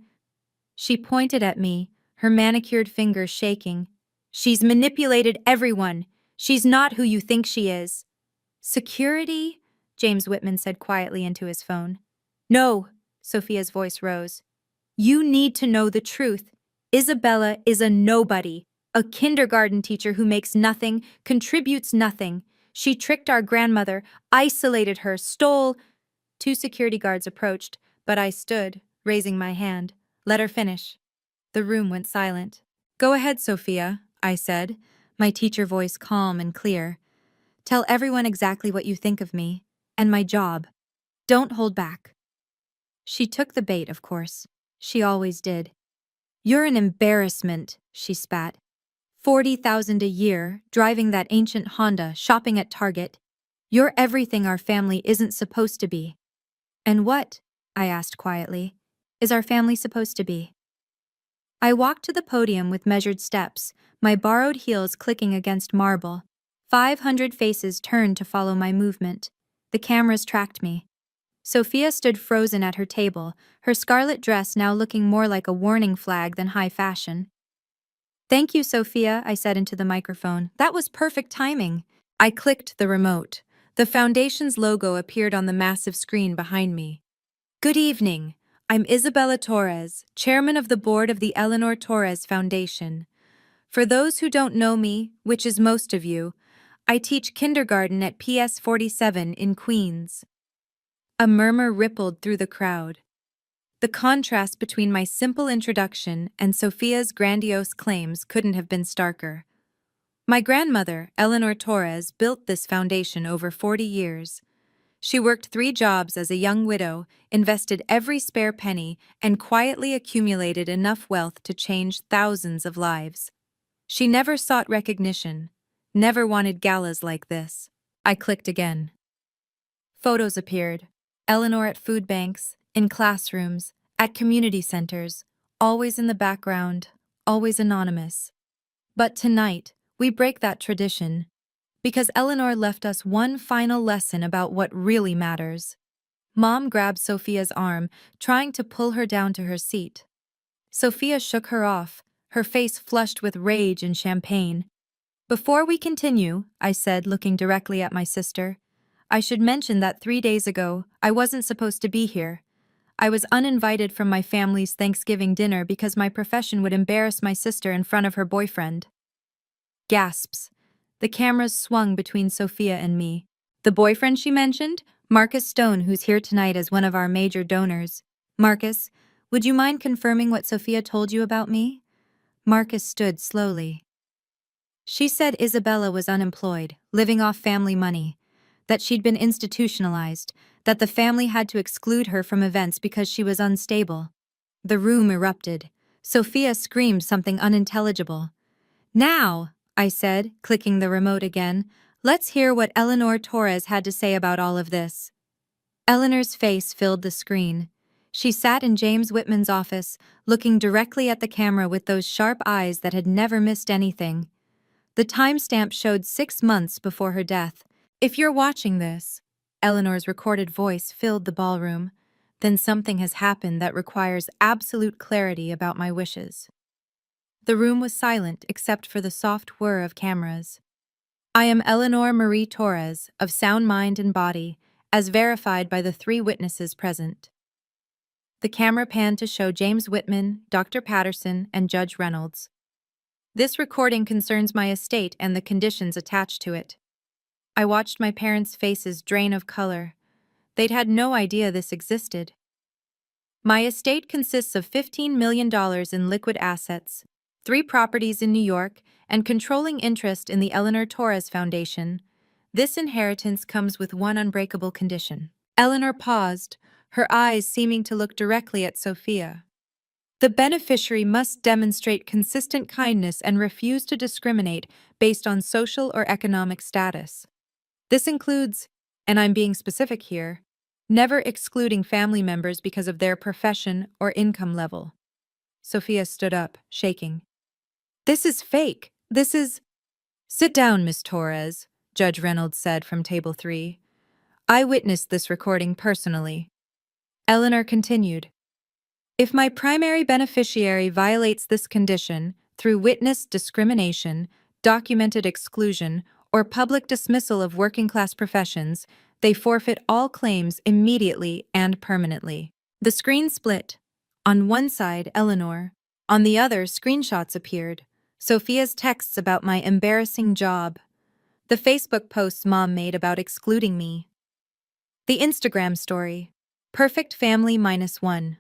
She pointed at me, her manicured fingers shaking. "She's manipulated everyone. She's not who you think she is." "Security?" James Whitman said quietly into his phone. "No," Sophia's voice rose. "You need to know the truth. Isabella is a nobody, a kindergarten teacher who makes nothing, contributes nothing. She tricked our grandmother, isolated her, stole—" Two security guards approached, but I stood, raising my hand. "Let her finish." The room went silent. "Go ahead, Sophia," I said, my teacher voice calm and clear. "Tell everyone exactly what you think of me, and my job. Don't hold back." She took the bait, of course. She always did. "You're an embarrassment," she spat. 40,000 a year, driving that ancient Honda, shopping at Target. You're everything our family isn't supposed to be." "And what," I asked quietly, "is our family supposed to be?" I walked to the podium with measured steps, my borrowed heels clicking against marble. 500 faces turned to follow my movement. The cameras tracked me. Sophia stood frozen at her table, her scarlet dress now looking more like a warning flag than high fashion. "Thank you, Sophia," I said into the microphone. "That was perfect timing." I clicked the remote. The foundation's logo appeared on the massive screen behind me. "Good evening. I'm Isabella Torres, chairman of the board of the Eleanor Torres Foundation. For those who don't know me, which is most of you, I teach kindergarten at PS 47 in Queens." A murmur rippled through the crowd. The contrast between my simple introduction and Sophia's grandiose claims couldn't have been starker. My grandmother, Eleanor Torres, built this foundation over 40 years. She worked 3 jobs as a young widow, invested every spare penny, and quietly accumulated enough wealth to change thousands of lives. She never sought recognition, never wanted galas like this. I clicked again. Photos appeared. Eleanor at food banks, in classrooms, at community centers, always in the background, always anonymous. But tonight, we break that tradition, because Eleanor left us one final lesson about what really matters. Mom grabbed Sophia's arm, trying to pull her down to her seat. Sophia shook her off, her face flushed with rage and champagne. "Before we continue," I said, looking directly at my sister, "I should mention that 3 days ago, I wasn't supposed to be here. I was uninvited from my family's Thanksgiving dinner because my profession would embarrass my sister in front of her boyfriend." Gasps. The cameras swung between Sophia and me. "The boyfriend she mentioned? Marcus Stone, who's here tonight as one of our major donors. Marcus, would you mind confirming what Sophia told you about me?" Marcus stood slowly. "She said Isabella was unemployed, living off family money, that she'd been institutionalized, that the family had to exclude her from events because she was unstable." The room erupted. Sophia screamed something unintelligible. "Now," I said, clicking the remote again, "let's hear what Eleanor Torres had to say about all of this." Eleanor's face filled the screen. She sat in James Whitman's office, looking directly at the camera with those sharp eyes that had never missed anything. The timestamp showed 6 months before her death. "If you're watching this," Eleanor's recorded voice filled the ballroom, "then something has happened that requires absolute clarity about my wishes." The room was silent except for the soft whir of cameras. "I am Eleanor Marie Torres, of sound mind and body, as verified by the 3 witnesses present." The camera panned to show James Whitman, Dr. Patterson, and Judge Reynolds. "This recording concerns my estate and the conditions attached to it." I watched my parents' faces drain of color. They'd had no idea this existed. "My estate consists of $15 million in liquid assets, 3 properties in New York, and controlling interest in the Eleanor Torres Foundation. This inheritance comes with one unbreakable condition." Eleanor paused, her eyes seeming to look directly at Sophia. "The beneficiary must demonstrate consistent kindness and refuse to discriminate based on social or economic status. This includes, and I'm being specific here, never excluding family members because of their profession or income level." Sophia stood up, shaking. This is fake. This is. Sit down, Miss Torres, Judge Reynolds said from table 3. I witnessed this recording personally. Eleanor continued. If my primary beneficiary violates this condition through witness discrimination, documented exclusion, or public dismissal of working-class professions, they forfeit all claims immediately and permanently. The screen split. On one side, Eleanor. On the other, screenshots appeared. Sophia's texts about my embarrassing job. The Facebook posts Mom made about excluding me. The Instagram story. Perfect family -1.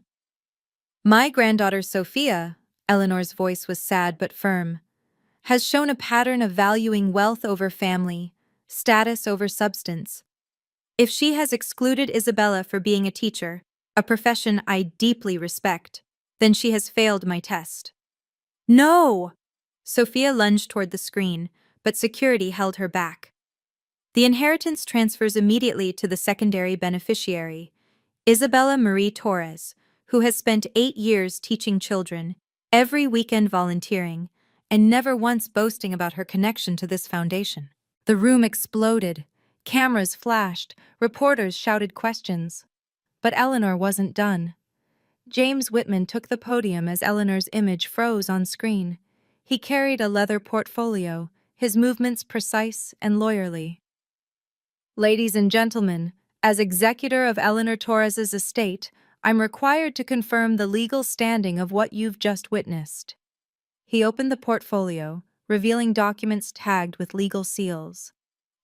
My granddaughter Sophia, Eleanor's voice was sad but firm, has shown a pattern of valuing wealth over family, status over substance. If she has excluded Isabella for being a teacher, a profession I deeply respect, then she has failed my test. No! Sophia lunged toward the screen, but security held her back. The inheritance transfers immediately to the secondary beneficiary, Isabella Marie Torres, who has spent 8 years teaching children, every weekend volunteering, and never once boasting about her connection to this foundation. The room exploded. Cameras flashed. Reporters shouted questions. But Eleanor wasn't done. James Whitman took the podium as Eleanor's image froze on screen. He carried a leather portfolio, his movements precise and lawyerly. Ladies and gentlemen, as executor of Eleanor Torres's estate, I'm required to confirm the legal standing of what you've just witnessed. He opened the portfolio, revealing documents tagged with legal seals.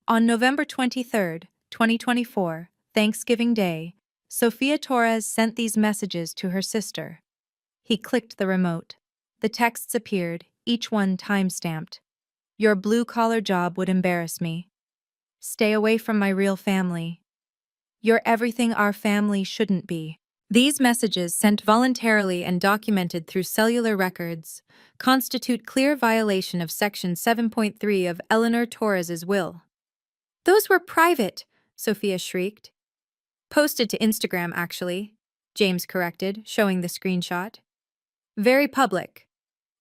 On November 23, 2024, Thanksgiving Day, Sophia Torres sent these messages to her sister. He clicked the remote. The texts appeared, each one time-stamped. Your blue-collar job would embarrass me. Stay away from my real family. You're everything our family shouldn't be. These messages, sent voluntarily and documented through cellular records, constitute clear violation of Section 7.3 of Eleanor Torres's will. Those were private, Sophia shrieked. Posted to Instagram, actually, James corrected, showing the screenshot. Very public.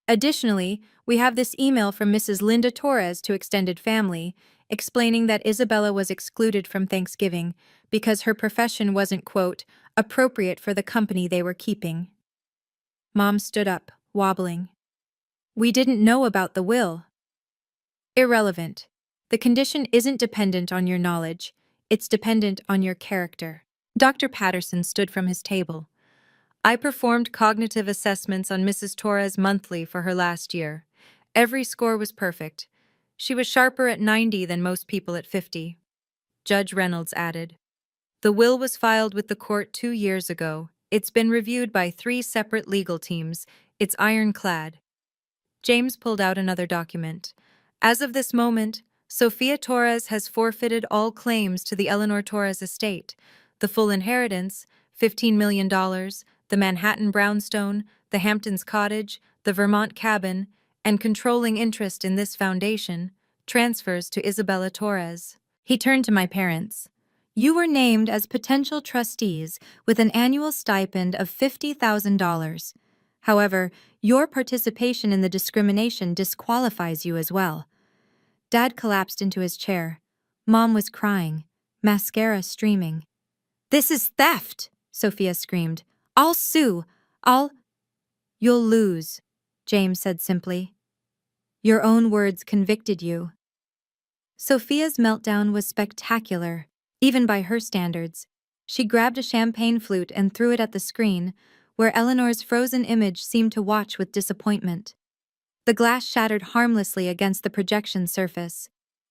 Additionally, we have this email from Mrs. Linda Torres to extended family, explaining that Isabella was excluded from Thanksgiving because her profession wasn't, quote, appropriate for the company they were keeping. Mom stood up, wobbling. We didn't know about the will. Irrelevant. The condition isn't dependent on your knowledge, it's dependent on your character. Dr. Patterson stood from his table. I performed cognitive assessments on Mrs. Torres monthly for her last year. Every score was perfect. She was sharper at 90 than most people at 50. Judge Reynolds added. The will was filed with the court 2 years ago. It's been reviewed by 3 separate legal teams. It's ironclad. James pulled out another document. As of this moment, Sophia Torres has forfeited all claims to the Eleanor Torres estate, the full inheritance, $15 million, the Manhattan brownstone, the Hamptons cottage, the Vermont cabin, and controlling interest in this foundation, transfers to Isabella Torres. He turned to my parents. You were named as potential trustees with an annual stipend of $50,000. However, your participation in the discrimination disqualifies you as well. Dad collapsed into his chair. Mom was crying, mascara streaming. This is theft, Sophia screamed. I'll sue. You'll lose, James said simply. Your own words convicted you. Sophia's meltdown was spectacular, even by her standards. She grabbed a champagne flute and threw it at the screen, where Eleanor's frozen image seemed to watch with disappointment. The glass shattered harmlessly against the projection surface.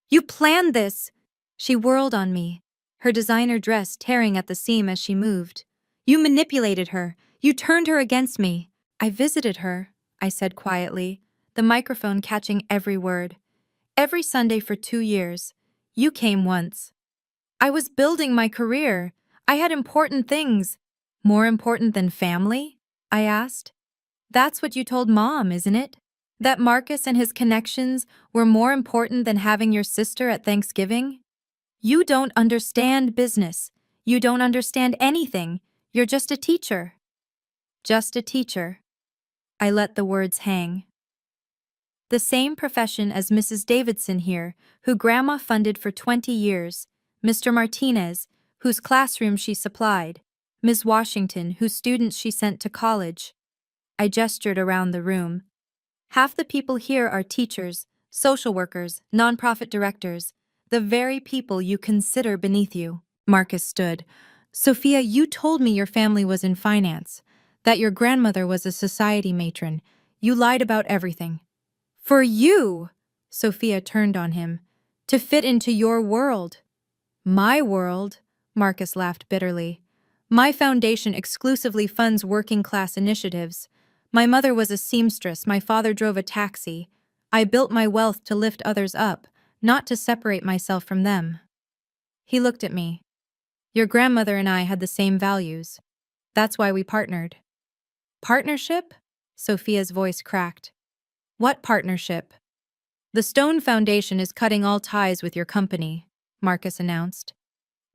You planned this! She whirled on me, her designer dress tearing at the seam as she moved. You manipulated her. You turned her against me. I visited her, I said quietly, the microphone catching every word. Every Sunday for 2 years. You came once. I was building my career. I had important things. More important than family? I asked. That's what you told Mom, isn't it? That Marcus and his connections were more important than having your sister at Thanksgiving? You don't understand business. You don't understand anything. You're just a teacher. Just a teacher. I let the words hang. The same profession as Mrs. Davidson here, who Grandma funded for 20 years, Mr. Martinez, whose classroom she supplied, Ms. Washington, whose students she sent to college. I gestured around the room. Half the people here are teachers, social workers, nonprofit directors, the very people you consider beneath you. Marcus stood. Sophia, you told me your family was in finance, that your grandmother was a society matron. You lied about everything. For you, Sophia turned on him, to fit into your world. My world, Marcus laughed bitterly. My foundation exclusively funds working-class initiatives. My mother was a seamstress, my father drove a taxi. I built my wealth to lift others up, not to separate myself from them. He looked at me. Your grandmother and I had the same values. That's why we partnered. Partnership? Sophia's voice cracked. What partnership? The Stone Foundation is cutting all ties with your company, Marcus announced.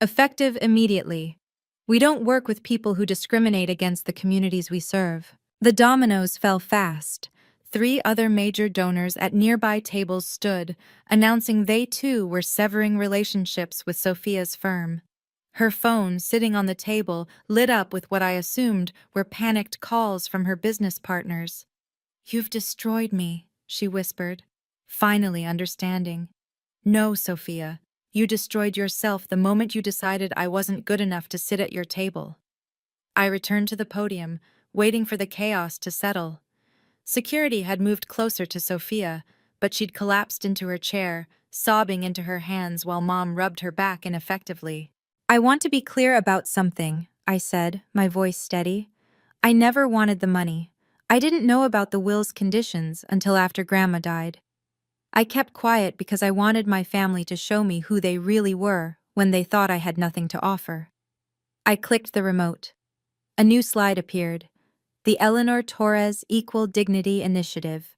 Effective immediately. We don't work with people who discriminate against the communities we serve. The dominoes fell fast. 3 other major donors at nearby tables stood, announcing they too were severing relationships with Sophia's firm. Her phone, sitting on the table, lit up with what I assumed were panicked calls from her business partners. You've destroyed me, she whispered, finally understanding. No, Sophia. You destroyed yourself the moment you decided I wasn't good enough to sit at your table. I returned to the podium, waiting for the chaos to settle. Security had moved closer to Sophia, but she'd collapsed into her chair, sobbing into her hands while Mom rubbed her back ineffectively. I want to be clear about something, I said, my voice steady. I never wanted the money. I didn't know about the will's conditions until after Grandma died. I kept quiet because I wanted my family to show me who they really were when they thought I had nothing to offer. I clicked the remote. A new slide appeared. The Eleanor Torres Equal Dignity Initiative.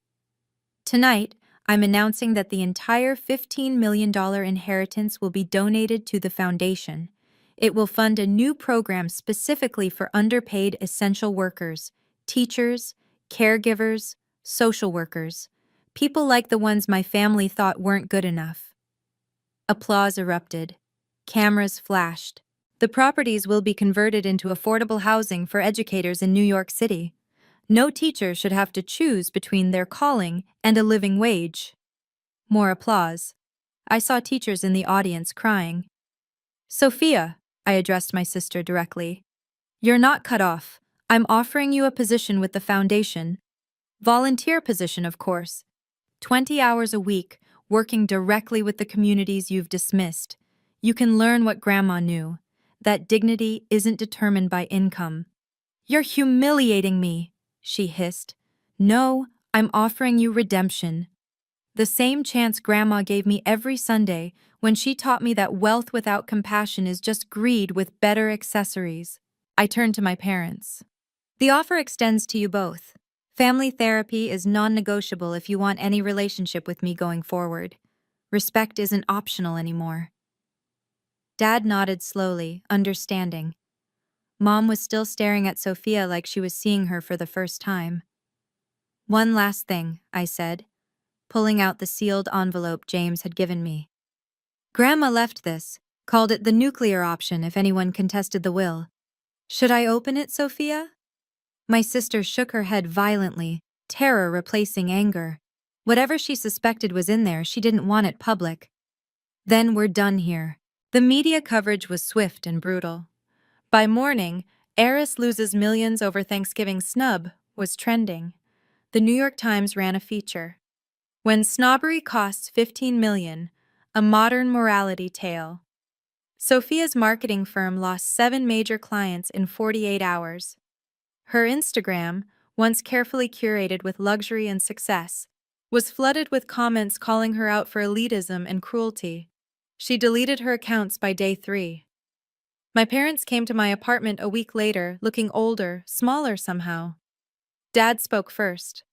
Tonight, I'm announcing that the entire $15 million inheritance will be donated to the foundation. It will fund a new program specifically for underpaid essential workers, teachers, caregivers, social workers, people like the ones my family thought weren't good enough. Applause erupted. Cameras flashed. The properties will be converted into affordable housing for educators in New York City. No teacher should have to choose between their calling and a living wage. More applause. I saw teachers in the audience crying. Sophia, I addressed my sister directly. You're not cut off. I'm offering you a position with the foundation. Volunteer position, of course. 20 hours a week, working directly with the communities you've dismissed. You can learn what Grandma knew, that dignity isn't determined by income. You're humiliating me, she hissed. No, I'm offering you redemption. The same chance Grandma gave me every Sunday when she taught me that wealth without compassion is just greed with better accessories. I turned to my parents. The offer extends to you both. Family therapy is non-negotiable if you want any relationship with me going forward. Respect isn't optional anymore. Dad nodded slowly, understanding. Mom was still staring at Sophia like she was seeing her for the first time. One last thing, I said, pulling out the sealed envelope James had given me. Grandma left this, called it the nuclear option if anyone contested the will. Should I open it, Sophia? My sister shook her head violently, terror replacing anger. Whatever she suspected was in there, she didn't want it public. Then we're done here. The media coverage was swift and brutal. By morning, heiress loses millions over Thanksgiving snub was trending. The New York Times ran a feature. When snobbery costs $15 million, a modern morality tale. Sophia's marketing firm lost 7 major clients in 48 hours. Her Instagram, once carefully curated with luxury and success, was flooded with comments calling her out for elitism and cruelty. She deleted her accounts by day 3. My parents came to my apartment a week later, looking older, smaller somehow. Dad spoke first.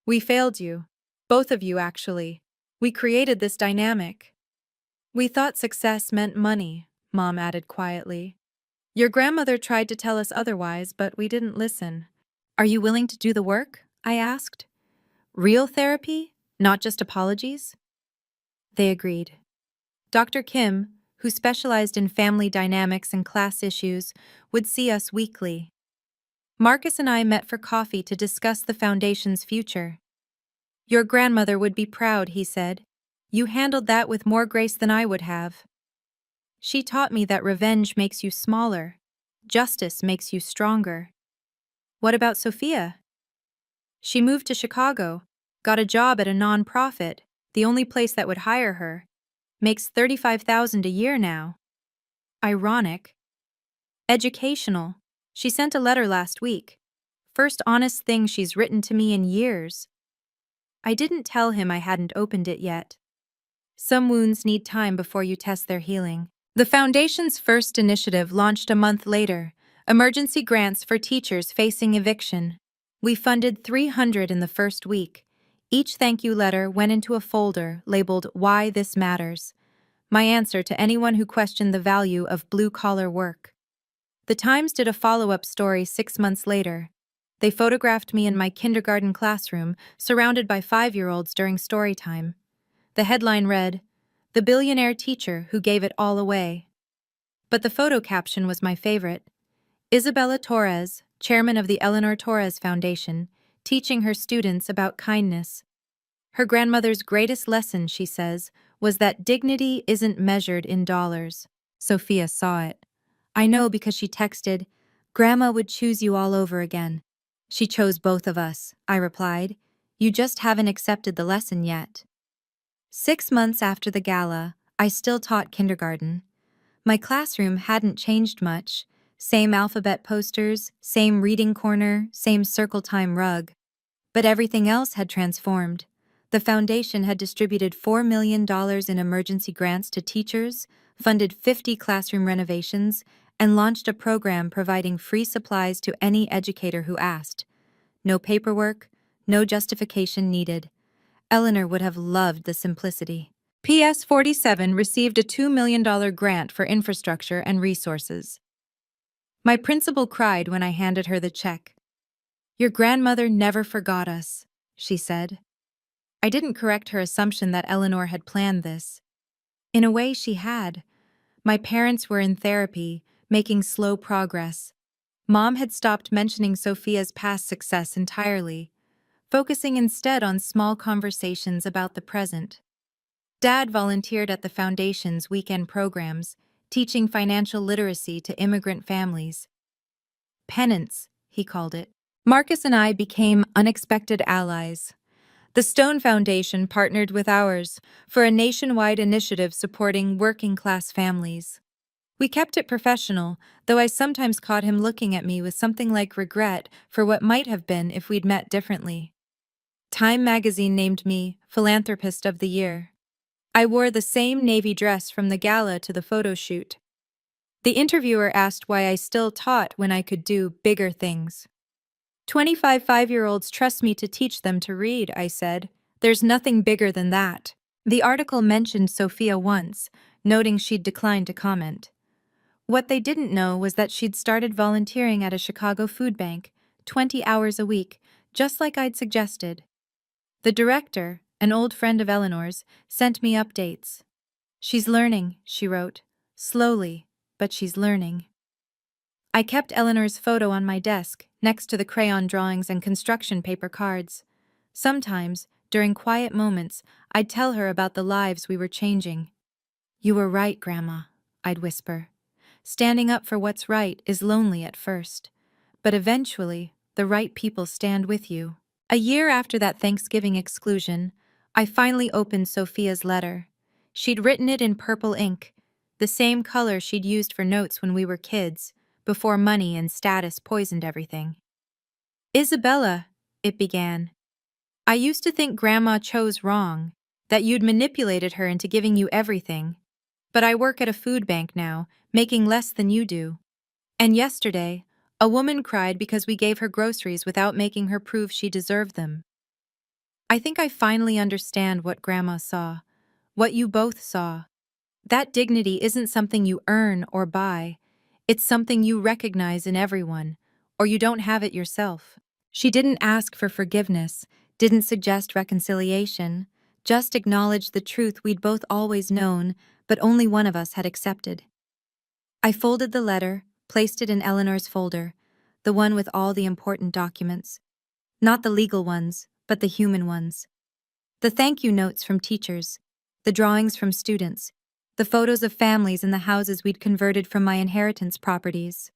We failed you. Both of you, actually. We created this dynamic. We thought success meant money, Mom added quietly. Your grandmother tried to tell us otherwise, but we didn't listen. Are you willing to do the work? I asked. Real therapy, not just apologies? They agreed. Dr. Kim, who specialized in family dynamics and class issues, would see us weekly. Marcus and I met for coffee to discuss the foundation's future. Your grandmother would be proud, he said. You handled that with more grace than I would have. She taught me that revenge makes you smaller. Justice makes you stronger. What about Sophia? She moved to Chicago, got a job at a non-profit, the only place that would hire her. Makes $35,000 a year now. Ironic. Educational. She sent a letter last week. First honest thing she's written to me in years. I didn't tell him I hadn't opened it yet. Some wounds need time before you test their healing. The Foundation's first initiative launched a month later, emergency grants for teachers facing eviction. We funded 300 in the first week. Each thank you letter went into a folder labeled Why This Matters, my answer to anyone who questioned the value of blue-collar work. The Times did a follow-up story 6 months later. They photographed me in my kindergarten classroom, surrounded by 5-year-olds during story time. The headline read, "The Billionaire Teacher Who Gave It All Away." But the photo caption was my favorite. Isabella Torres, chairman of the Eleanor Torres Foundation, teaching her students about kindness. Her grandmother's greatest lesson, she says, was that dignity isn't measured in dollars. Sophia saw it. I know because she texted, "Grandma would choose you all over again." She chose both of us, I replied. You just haven't accepted the lesson yet. 6 months after the gala, I still taught kindergarten. My classroom hadn't changed much. Same alphabet posters, same reading corner, same circle time rug. But everything else had transformed. The foundation had distributed $4 million in emergency grants to teachers, funded 50 classroom renovations, and launched a program providing free supplies to any educator who asked. No paperwork, no justification needed. Eleanor would have loved the simplicity. PS 47 received a $2 million grant for infrastructure and resources. My principal cried when I handed her the check. Your grandmother never forgot us, she said. I didn't correct her assumption that Eleanor had planned this. In a way, she had. My parents were in therapy, making slow progress. Mom had stopped mentioning Sophia's past success entirely, focusing instead on small conversations about the present. Dad volunteered at the Foundation's weekend programs, teaching financial literacy to immigrant families. Penance, he called it. Marcus and I became unexpected allies. The Stone Foundation partnered with ours for a nationwide initiative supporting working-class families. We kept it professional, though I sometimes caught him looking at me with something like regret for what might have been if we'd met differently. Time magazine named me Philanthropist of the Year. I wore the same navy dress from the gala to the photo shoot. The interviewer asked why I still taught when I could do bigger things. 25 5-year-olds trust me to teach them to read, I said. There's nothing bigger than that. The article mentioned Sophia once, noting she'd declined to comment. What they didn't know was that she'd started volunteering at a Chicago food bank, 20 hours a week, just like I'd suggested. The director, an old friend of Eleanor's, sent me updates. She's learning, she wrote. Slowly, but she's learning. I kept Eleanor's photo on my desk, next to the crayon drawings and construction paper cards. Sometimes, during quiet moments, I'd tell her about the lives we were changing. You were right, Grandma, I'd whisper. Standing up for what's right is lonely at first, but eventually, the right people stand with you. A year after that Thanksgiving exclusion, I finally opened Sophia's letter. She'd written it in purple ink, the same color she'd used for notes when we were kids, before money and status poisoned everything. Isabella, it began. I used to think Grandma chose wrong, that you'd manipulated her into giving you everything. But I work at a food bank now, making less than you do. And yesterday, a woman cried because we gave her groceries without making her prove she deserved them. I think I finally understand what Grandma saw, what you both saw. That dignity isn't something you earn or buy. It's something you recognize in everyone, or you don't have it yourself. She didn't ask for forgiveness, didn't suggest reconciliation, just acknowledged the truth we'd both always known, but only one of us had accepted. I folded the letter, placed it in Eleanor's folder, the one with all the important documents. Not the legal ones, but the human ones. The thank you notes from teachers, the drawings from students, the photos of families in the houses we'd converted from my inheritance properties.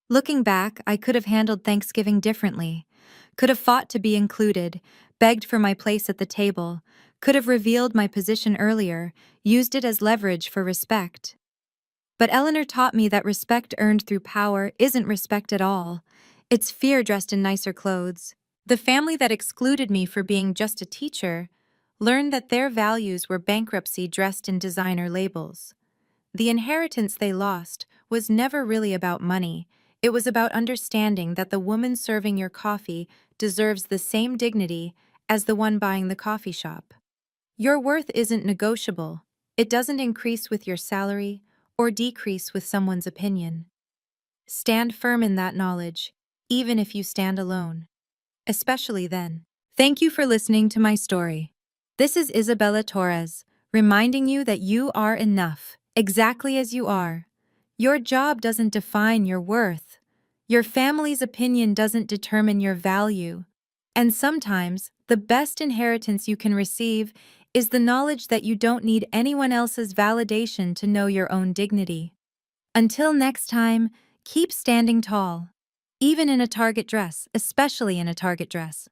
Looking back, I could have handled Thanksgiving differently, could have fought to be included, begged for my place at the table, could have revealed my position earlier, used it as leverage for respect. But Eleanor taught me that respect earned through power isn't respect at all. It's fear dressed in nicer clothes. The family that excluded me for being just a teacher learned that their values were bankruptcy dressed in designer labels. The inheritance they lost was never really about money. It was about understanding that the woman serving your coffee deserves the same dignity as the one buying the coffee shop. Your worth isn't negotiable. It doesn't increase with your salary or decrease with someone's opinion. Stand firm in that knowledge, even if you stand alone. Especially then. Thank you for listening to my story. This is Isabella Torres, reminding you that you are enough, exactly as you are. Your job doesn't define your worth. Your family's opinion doesn't determine your value. And sometimes, the best inheritance you can receive is the knowledge that you don't need anyone else's validation to know your own dignity. Until next time, keep standing tall. Even in a Target dress, especially in a Target dress.